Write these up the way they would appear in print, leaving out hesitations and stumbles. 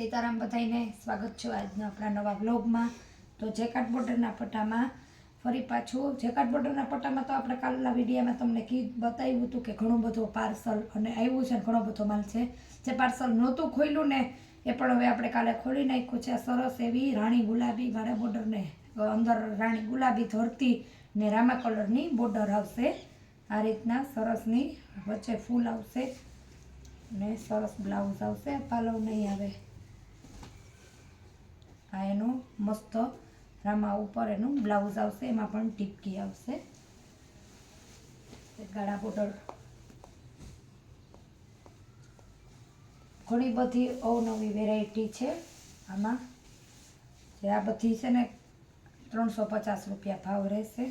સીતારામ બધાઈને સ્વાગત છે આજના આપણા નવા બ્લોગમાં। તો જેકાર્ડ બોર્ડરના પટ્ટામાં ફરી પાછું જેકાર્ડ બોર્ડરના પટ્ટામાં તો આપણે કાલના વિડીયોમાં તમને બતાવ્યું હતું કે ઘણું બધું પાર્સલ અને આવ્યું છે, ઘણો બધો માલ છે। જે પાર્સલ નહોતું ખોલ્યું ને એ પણ હવે આપણે કાલે ખોલી નાખ્યું છે। સરસ એવી રાણી ગુલાબી વાળા બોર્ડરને અંદર રાણી ગુલાબી ધરતી ને રામા કલરની બોર્ડર આવશે। આ રીતના સરસની વચ્ચે ફૂલ આવશે ને સરસ બ્લાઉઝ આવશે, પાલવ નહીં આવે। આ એનું મસ્ત રામા ઉપર એનું બ્લાઉઝ આવશે, એમાં પણ ટીપકી આવશે। ગાળા બોર્ડર ઘણી બધી અવનવી વેરાયટી છે આમાં। જે આ બધી છે ને 350 રૂપિયા ભાવ રહેશે।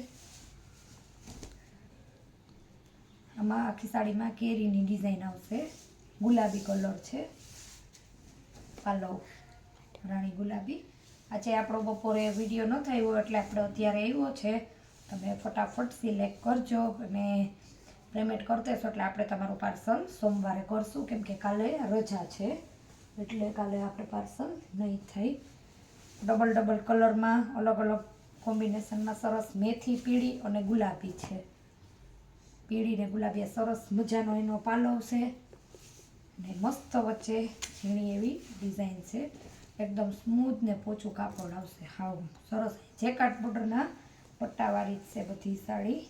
આમાં આખી સાડીમાં કેરીની ડિઝાઇન આવશે, ગુલાબી કલર છે, પાલવ રાણી ગુલાબી। આજે આપણો બપોરે વિડીયો ન થયો એટલે આપણે અત્યારે આવ્યો છે। તમે ફટાફટ સિલેક્ટ કરજો અને પેમેન્ટ કરી દેશો એટલે આપણે તમારું પાર્સલ સોમવારે કરશું, કેમ કે કાલે રજા છે એટલે કાલે આપણે પાર્સલ નહીં થાય। ડબલ ડબલ કલરમાં અલગ અલગ કોમ્બિનેશનમાં સરસ મેથી પીળી અને ગુલાબી છે। પીળી ને ગુલાબી સરસ મજાનો એનો પાલવ છે ને મસ્ત વચ્ચે ઝીણી એવી ડિઝાઇન છે, એકદમ સ્મૂથ ને પોચું કાપડ આવશે। હાવ સરસ જેકાર્ડ બોર્ડરના પટ્ટાવાળી જ છે બધી સાડી।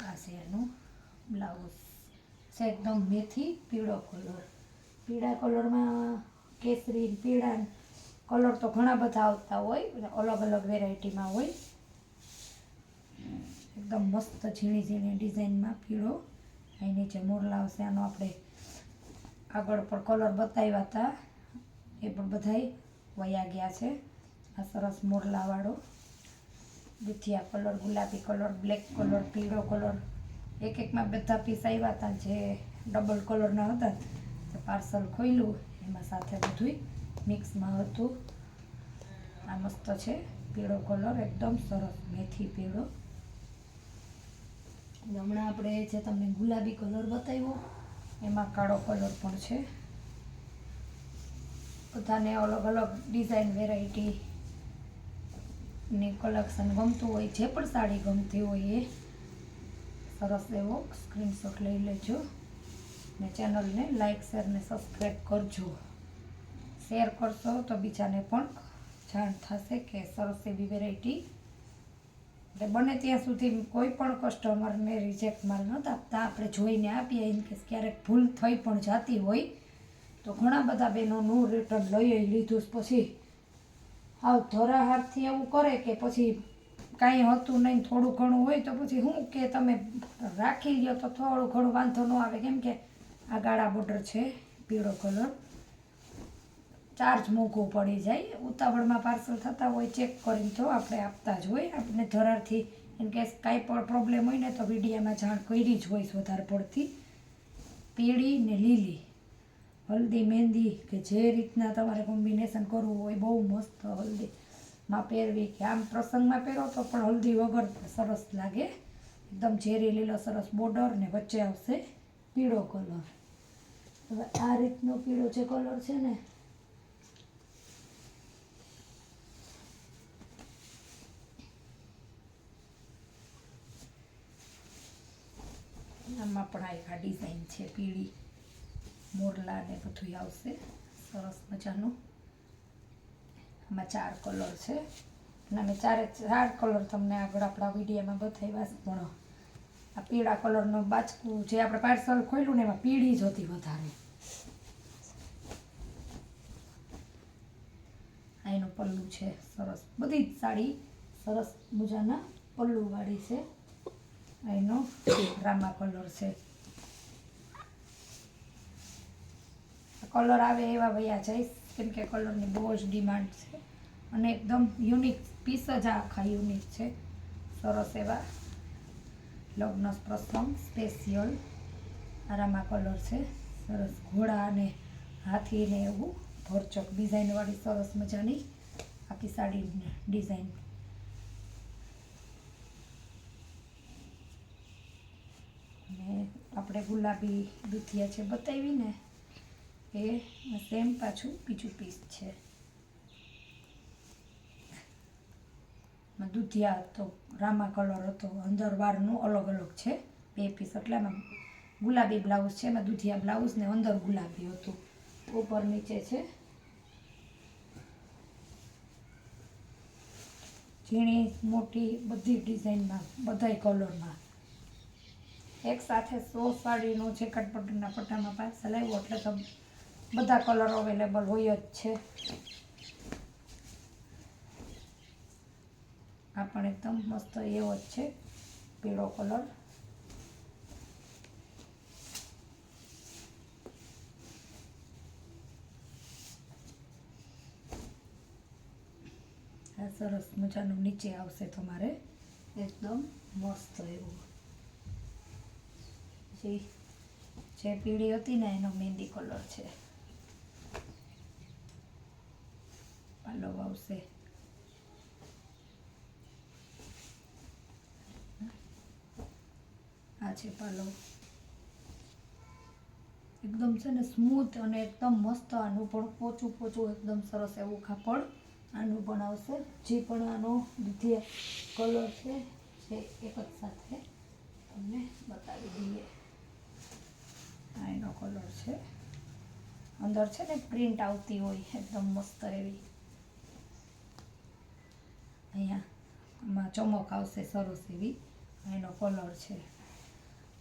આ છે એનું બ્લાઉઝ છે, એકદમ મેથી પીળો કલર। પીળા કલરમાં કેસરી પીળા કલર તો ઘણા બધા આવતા હોય, અલગ અલગ વેરાયટીમાં હોય। એકદમ મસ્ત ઝીણી ઝીણી ડિઝાઇનમાં પીળો, અહીં નીચે મોરલા આવશે। આનો આપણે આગળ પર કલર બતાવ્યા હતા એ પણ બધાય વયા ગયા છે। આ સરસ મોરલાવાળો દુધિયા કલર, ગુલાબી કલર, બ્લેક કલર, પીળો કલર, એકમાં બધા પીસ આવ્યા હતા જે ડબલ કલરના હતા। તો પાર્સલ ખોલ્યું એમાં સાથે બધુંય મિક્સમાં હતું। આ મસ્ત છે પીળો કલર, એકદમ સરસ મેથી પીળો। હમણાં આપણે જે તમને ગુલાબી કલર બતાવ્યો એમાં કાળો કલર પણ છે। બધાને અલગ અલગ ડિઝાઇન વેરાયટીની કલેક્શન ગમતું હોય, જે પણ સાડી ગમતી હોય એ સરસ એવો સ્ક્રીનશોટ લઈ લેજો ને ચેનલને લાઇક શેર ને સબસ્ક્રાઈબ કરજો। શેર કરશો તો બીજાને પણ જાણ થશે કે સરસ એવી વેરાયટી। એટલે બને ત્યાં સુધી કોઈ પણ કસ્ટમરને રિજેક્ટ માલ નથી આપતા, આપણે જોઈને આપીએ। ઇન કેસ ક્યારેક ભૂલ થઈ પણ જતી હોય તો ઘણા બધા બહેનોનું રિટર્ન લઈ લીધું પછી આવ ધરાહારથી એવું કરે કે પછી કાંઈ હતું નહીં, થોડું ઘણું હોય તો પછી શું કે તમે રાખી લ્યો તો થોડું ઘણું વાંધો ન આવે, કેમ કે આ ગાળા બોર્ડર છે પીળો કલર, ચાર્જ મોંઘું પડી જાય। ઉતાવળમાં પાર્સલ થતા હોય ચેક કરીને તો આપણે આપતા જ હોય। આપણે ધરારથી ઇન કેસ કાંઈ પણ પ્રોબ્લેમ હોય ને તો વિડીયામાં જાણ કરી જ હોય વધારે પડતી। પીળી ને લીલી, હલ્દી મહેંદી કે જે રીતના તમારે કોમ્બિનેશન કરવું હોય, બહુ મસ્ત હલ્દીમાં પહેરવી કે આમ પ્રસંગમાં પહેરો તો પણ હલ્દી વગર સરસ લાગે। એકદમ ઝેરી લીલો સરસ બોર્ડર ને વચ્ચે આવશે પીળો કલર। હવે આ રીતનો પીળો જે કલર છે ને આમાં પણ આ ડિઝાઇન છે, પીળી મોરલા ને બધું આવશે સરસ મજાનું। આમાં 4 કલર છે અને અમે ચાર કલર તમને આગળ આપણા વિડીયોમાં બતાવ્યા, પણ આ પીળા કલરનું બાચકું જે આપણે પાર્સલ ખોલ્યું ને એમાં પીળી જ હતી વધારે। આ એનું પલ્લું છે સરસ, બધી જ સાડી સરસ મજાના પલ્લુવાળી છે। એનો રામા કલર છે, કલર આવે એવા વયા જઈશ કેમ કે કલરની બહુ જ ડિમાન્ડ છે અને એકદમ યુનિક પીસ જ આખા યુનિક છે। સરસ એવા લગ્ન પ્રસંગ સ્પેશિયલ રામા કલર છે, સરસ ઘોડા અને હાથીને એવું ભરચક ડિઝાઇનવાળી સરસ મજાની આખી સાડીની ડિઝાઇન। આપણે ગુલાબી દૂધિયા છે બતાવીને એ સેમ પાછું બીજું પીસ છે. દૂધિયા તો રામા કલર હતો, અંદર વારનું અલગ અલગ છે 2 પીસ. એટલે એમાં ગુલાબી બ્લાઉઝ છે, એમાં દૂધિયા બ્લાઉઝ ને અંદર ગુલાબી હતું. ઉપર નીચે છે ઝીણી મોટી બધી ડિઝાઇનમાં, બધાય કલરમાં. એક સાથે 100 સાડીનો જે કટપટીના પટ્ટામાં પાર્સલ આવ્યો એટલે તો બધા કલર અવેલેબલ હોય જ છે. આ પણ એકદમ મસ્ત એવો જ છે, પીળો કલર. આ સરસ મજાનું નીચે આવશે તમારે એકદમ મસ્ત એવું. જે પીળી હતી ને એનો મહેંદી કલર છે. પાલવ આવશે. આ છે પાલવ. એકદમ છે ને સ્મૂથ અને એકદમ મસ્ત. આનું પણ પોચું પોચું એકદમ સરસ એવું કાપડ આનું પણ આવશે. જે પણ આનો દૂધિયા કલર છે જે એક જ સાથે તમને બતાવી દઈએ. આ એનો કલર છે. અંદર છે ને પ્રિન્ટ આવતી હોય એકદમ મસ્ત એવી. અહીંયા આમાં ચમક આવશે સરસ એવી. એનો કલર છે.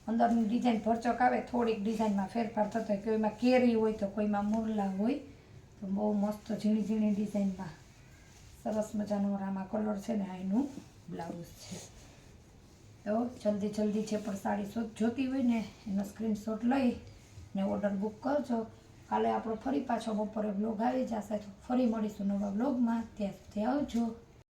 અંદરની ડિઝાઇન ભરચક આવે, થોડીક ડિઝાઇનમાં ફેરફાર થતો હોય. કોઈમાં કેરી હોય તો કોઈમાં મોરલા હોય. તો બહુ મસ્ત ઝીણી ઝીણી ડિઝાઇનમાં સરસ મજાનો રામા કલર છે ને આ એનું બ્લાઉઝ છે. તો જલ્દી જે પણ સાડી જોતી હોય ને એનો સ્ક્રીનશોટ લઈ ને ઓર્ડર બુક કરજો. કાલે આપણો ફરી પાછો બપોરે બ્લોગ આવી જશે. તો ફરી મળીશું નવા બ્લોગમાં. ત્યાં સુધી આવજો.